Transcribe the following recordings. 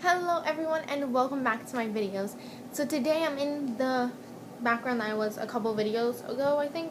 Hello everyone and welcome back to my videos. So today I'm in the background that I was a couple videos ago, I think,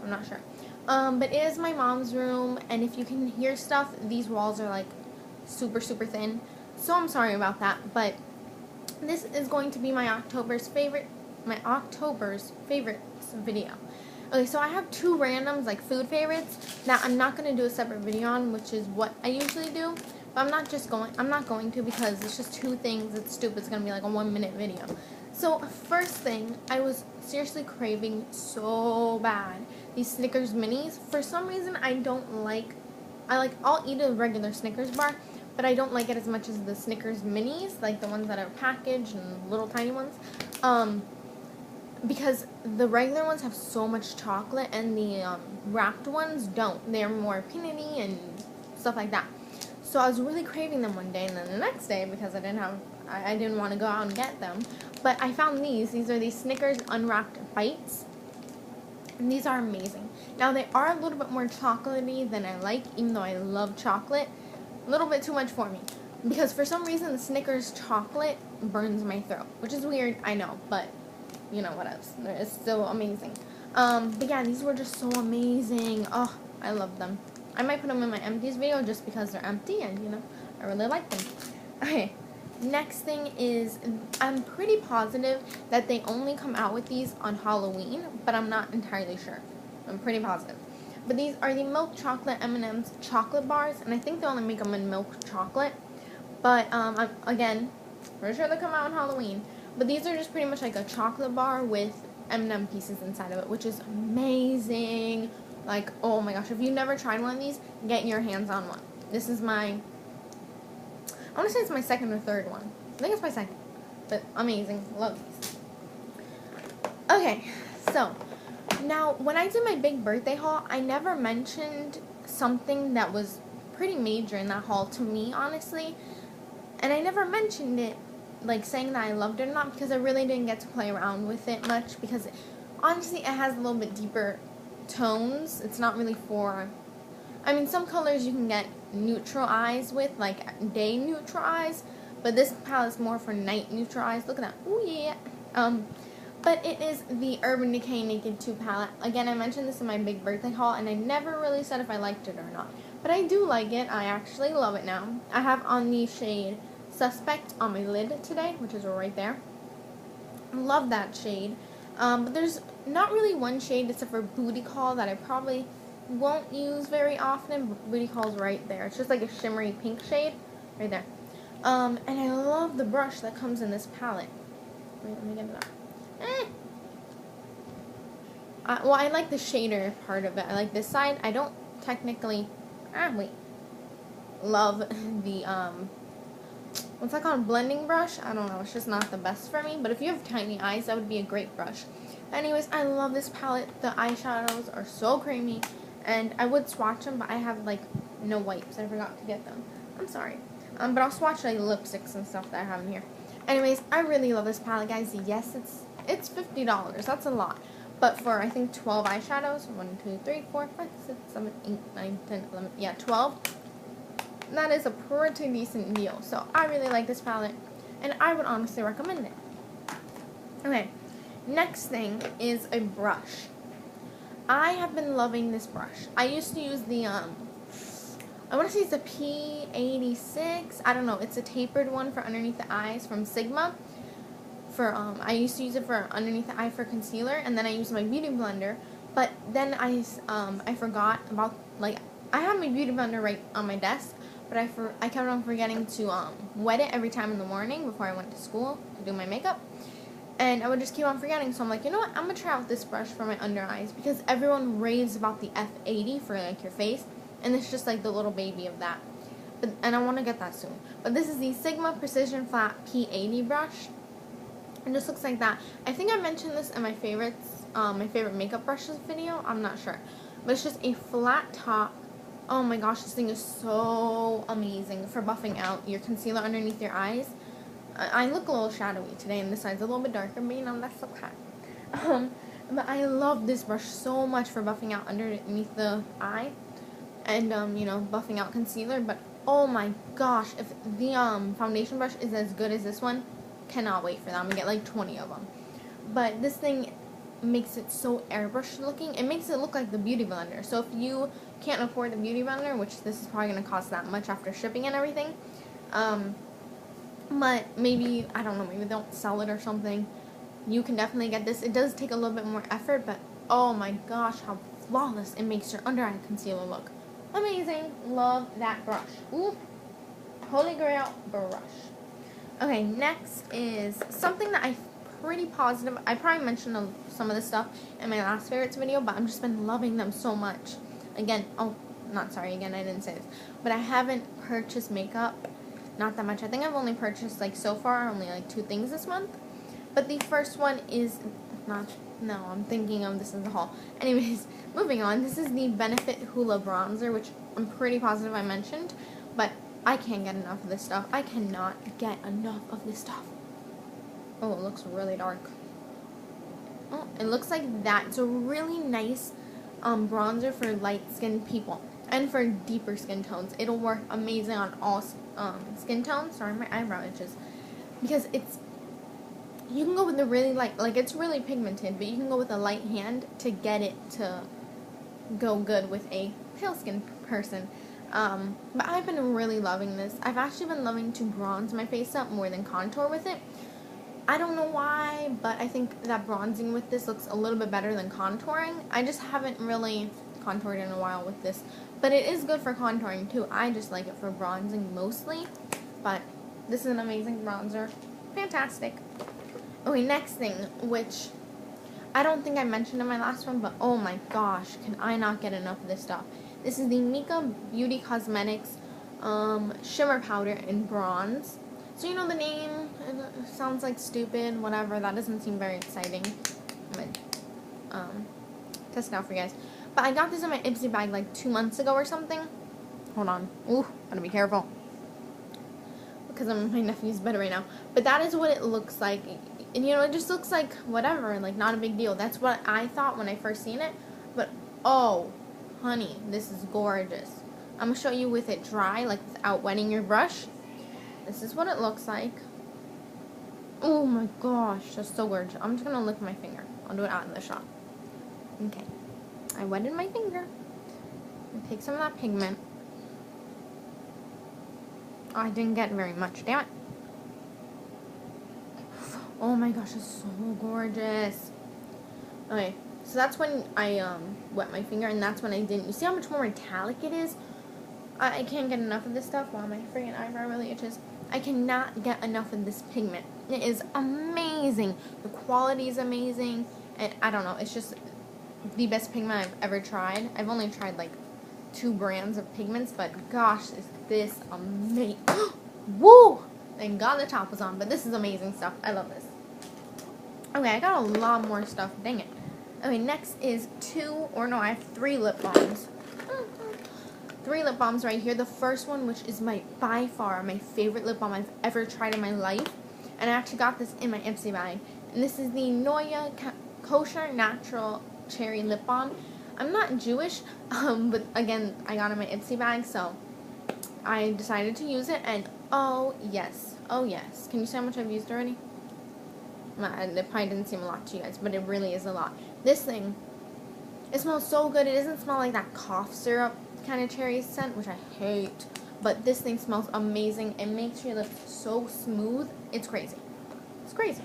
I'm not sure. But it is my mom's room, and if you can hear stuff, these walls are like super thin. So I'm sorry about that, but this is going to be my October's favorites video. Okay, so I have two randoms, like food favorites, that I'm not going to do a separate video on, which is what I usually do. But I'm not going to because it's just two things. It's stupid. It's going to be like a 1-minute video. So first thing, I was seriously craving so bad these Snickers minis. For some reason, I'll eat a regular Snickers bar, but I don't like it as much as the Snickers minis, like the ones that are packaged and little tiny ones. Because the regular ones have so much chocolate and the wrapped ones don't. They're more peanutty and stuff like that. So I was really craving them one day, and then the next day, because I didn't want to go out and get them, but I found these. These are these Snickers unwrapped bites, and these are amazing. Now they are a little bit more chocolatey than I like, even though I love chocolate. A little bit too much for me, because for some reason the Snickers chocolate burns my throat, which is weird, I know, but you know what else? It's still amazing. But yeah, these were just so amazing. Oh, I love them. I might put them in my empties video just because they're empty and, I really like them. Okay, next thing is, I'm pretty positive that they only come out with these on Halloween, but I'm not entirely sure. I'm pretty positive. But these are the milk chocolate M&M's chocolate bars, and I think they only make them in milk chocolate. But, I'm, again, pretty sure they come out on Halloween. But these are just pretty much like a chocolate bar with M&M pieces inside of it, which is amazing. Like, oh my gosh, if you've never tried one of these, get your hands on one. This is I want to say it's my second or third one. I think it's my second. But amazing. Love these. Okay, so now when I did my big birthday haul, I never mentioned something that was pretty major in that haul to me, honestly. And I never mentioned it, like saying that I loved it or not, because I really didn't get to play around with it much, because honestly it has a little bit deeper tones. It's not really for, some colors you can get neutral eyes with, like day neutral eyes, but this palette's more for night neutral eyes. Look at that. Oh yeah. But it is the Urban Decay Naked 2 palette. Again, I mentioned this in my big birthday haul, and I never really said if I liked it or not, but I do like it. I actually love it now. I have on the shade Suspect on my lid today, which is right there. Love that shade. But there's not really one shade except for Booty Call that I probably won't use very often. Booty Call's right there. It's just like a shimmery pink shade right there. And I love the brush that comes in this palette. Wait, let me get it out. Well, I like the shader part of it. I like this side. I don't technically love the what's that called? Blending brush? I don't know. It's just not the best for me. But if you have tiny eyes, that would be a great brush. Anyways, I love this palette. The eyeshadows are so creamy. And I would swatch them, but I have, like, no wipes. I forgot to get them. I'm sorry. But I'll swatch, like, lipsticks and stuff that I have in here. Anyways, I really love this palette, guys. Yes, it's $50. That's a lot. But for, I think, 12 eyeshadows. 1, 2, 3, 4, 5, 6, 7, 8, 9, 10, 11. Yeah, 12. That is a pretty decent deal. So I really like this palette, and I would honestly recommend it. Okay, next thing is a brush. I have been loving this brush. I used to use the I want to say it's a P86. I don't know. It's a tapered one for underneath the eyes from Sigma. I used to use it for underneath the eye for concealer, and then I used my beauty blender. But then I forgot about, like, I have my beauty blender right on my desk, but I kept on forgetting to wet it every time in the morning before I went to school to do my makeup. And I would just keep on forgetting, so I'm like, you know what, I'm going to try out this brush for my under eyes, because everyone raves about the F80 for, like, your face, and it's just, like, the little baby of that. And I want to get that soon. But this is the Sigma Precision Flat P80 brush. It just looks like that. I think I mentioned this in my my favorite makeup brushes video. I'm not sure. But it's just a flat top. Oh my gosh, this thing is so amazing for buffing out your concealer underneath your eyes. I look a little shadowy today, and this side's a little bit darker, but that's okay. But I love this brush so much for buffing out underneath the eye, and buffing out concealer. But Oh my gosh, if the foundation brush is as good as this one, cannot wait for that. I'm gonna get like 20 of them. But this thing makes it so airbrush looking. It makes it look like the Beauty Blender. So if you can't afford the Beauty Blender, which this is probably gonna cost that much after shipping and everything, but maybe, I don't know, maybe they don't sell it or something, you can definitely get this. It does take a little bit more effort, but oh my gosh, how flawless it makes your under eye concealer look. Amazing. Love that brush. Ooh. Holy Grail brush. Okay, next is something that I'm pretty positive. I probably mentioned some of this stuff in my last favorites video, but I've just been loving them so much. Again, I didn't say this, but I haven't purchased makeup, not that much. I think I've only purchased, like, so far, only, like, 2 things this month. But the first one is I'm thinking of this as a haul. Anyways, moving on. This is the Benefit Hoola Bronzer, which I'm pretty positive I mentioned, but I can't get enough of this stuff. I cannot get enough of this stuff. Oh, it looks really dark. Oh, it looks like that. It's a really nice bronzer for light-skinned people and for deeper skin tones. It'll work amazing on all skin tones. Sorry, my eyebrow itches. Because you can go with the really light, like, it's really pigmented, but you can go with a light hand to get it to go good with a pale skin person. But I've been really loving this. I've actually been loving to bronze my face up more than contour with it. I don't know why, but I think that bronzing with this looks a little bit better than contouring. I just haven't really contoured in a while with this. But it is good for contouring too. I just like it for bronzing mostly. But this is an amazing bronzer. Fantastic. Okay, next thing, which I don't think I mentioned in my last one, but oh my gosh, can I not get enough of this stuff. This is the Mika Beauty Cosmetics Shimmer Powder in Bronze. So you know the name, it sounds like stupid, whatever, that doesn't seem very exciting. I'm gonna test it out for you guys. But I got this in my Ipsy bag like 2 months ago or something. Hold on. Ooh, gotta be careful. Because I'm in my nephew's bed right now. But that is what it looks like. And you know, it just looks like whatever, like not a big deal. That's what I thought when I first seen it. But oh, honey, this is gorgeous. I'm going to show you with it dry, like without wetting your brush. This is what it looks like. Oh my gosh, that's so gorgeous. I'm just going to lick my finger. I'll do it out in the shot. Okay. I wetted my finger. Take some of that pigment. Oh, I didn't get very much. Damn it. Oh my gosh, it's so gorgeous. Okay, so that's when I wet my finger, and that's when I didn't. You see how much more metallic it is? I can't get enough of this stuff. Wow, my freaking eyebrow really itches. I cannot get enough of this pigment. It is amazing. The quality is amazing, and I don't know, it's just the best pigment I've ever tried. I've only tried like 2 brands of pigments, but gosh, is this amazing. Woo! Thank God the top was on, but this is amazing stuff. I love this. Okay, I got a lot more stuff. Dang it. Okay, next is I have 3 lip balms. 3 lip balms right here. The first one, which is by far my favorite lip balm I've ever tried in my life. And I actually got this in my Ipsy bag. And this is the Noya Kosher Natural Cherry Lip Balm. I'm not Jewish, but again, I got it in my Ipsy bag, so I decided to use it, and oh yes. Can you see how much I've used already? It probably didn't seem a lot to you guys, but it really is a lot. This thing, it smells so good. It doesn't smell like that cough syrup kind of cherry scent, which I hate. But this thing smells amazing. It makes your lips so smooth. It's crazy. It's crazy.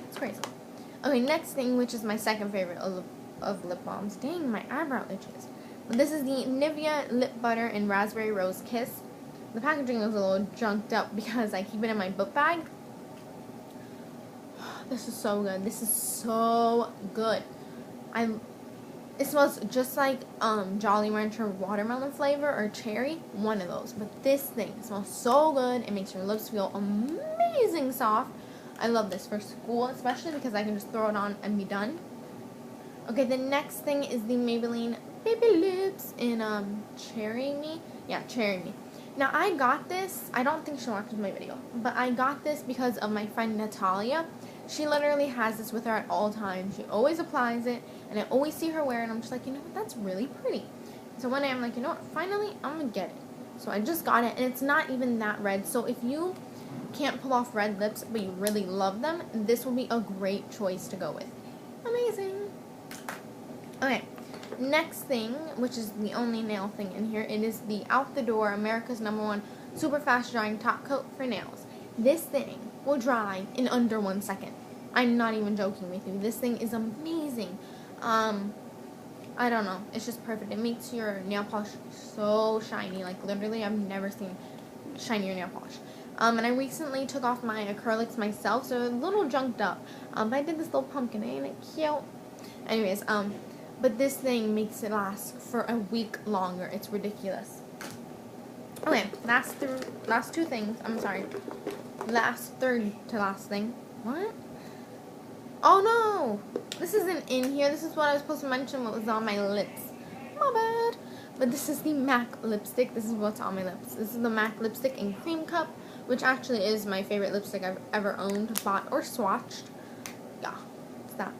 Okay, next thing, which is my second favorite of lip balms. Dang, my eyebrow itches. This is the Nivea Lip Butter and Raspberry Rose Kiss. The packaging is a little junked up because I keep it in my book bag. This is so good. This is so good. It smells just like Jolly Rancher watermelon flavor or cherry. One of those. But this thing smells so good. It makes your lips feel amazing soft. I love this for school, especially because I can just throw it on and be done. Okay, the next thing is the Maybelline Baby Lips in Cherry Me. Yeah, Cherry Me. Now, I got this. I don't think she watches my video, but I got this because of my friend Natalia. She literally has this with her at all times. She always applies it, and I always see her wear it, and I'm just like, you know what, that's really pretty. So one day I'm like, you know what, finally, I'm going to get it. So I just got it, and it's not even that red. So if you can't pull off red lips, but you really love them, this will be a great choice to go with. Amazing. Okay, next thing, which is the only nail thing in here, it is the Out the Door America's #1 super fast drying top coat for nails. This thing will dry in under 1 second. I'm not even joking with you. This thing is amazing. I don't know. It's just perfect. It makes your nail polish so shiny. Like, literally, I've never seen shinier nail polish. And I recently took off my acrylics myself, so a little junked up. But I did this little pumpkin. Ain't it cute? Anyways, but this thing makes it last for a week longer. It's ridiculous. Okay, last two things. I'm sorry. Third to last thing. What? Oh no! This isn't in here. This is what I was supposed to mention, what was on my lips. My bad. But this is the MAC lipstick. This is what's on my lips. This is the MAC lipstick in Cream Cup, which actually is my favorite lipstick I've ever owned, bought, or swatched. Yeah,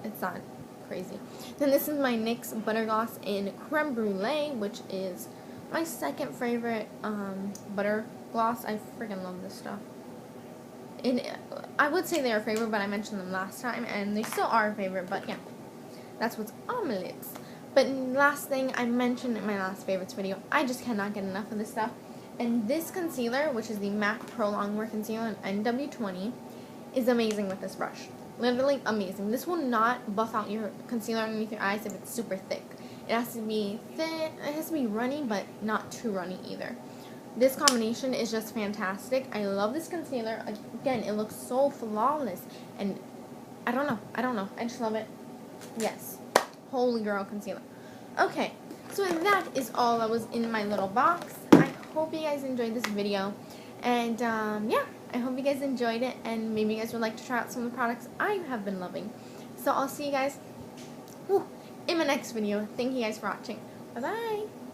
it's that crazy. Then this is my NYX Butter Gloss in Creme Brulee, which is my second favorite butter gloss. I freaking love this stuff. I would say they're a favorite, but I mentioned them last time, and they still are a favorite, but yeah, that's what's on my lips. But last thing I mentioned in my last favorites video, I just cannot get enough of this stuff. And this concealer, which is the MAC Pro Longwear Concealer in NW20, is amazing with this brush. Literally amazing. This will not buff out your concealer underneath your eyes if it's super thick. It has to be thin, it has to be runny, but not too runny either. This combination is just fantastic. I love this concealer. Again, it looks so flawless. And I don't know. I just love it. Yes. Holy girl concealer. Okay. So that is all that was in my little box. I hope you guys enjoyed this video. And yeah, I hope you guys enjoyed it. And maybe you guys would like to try out some of the products I have been loving. So I'll see you guys in my next video. Thank you guys for watching. Bye-bye.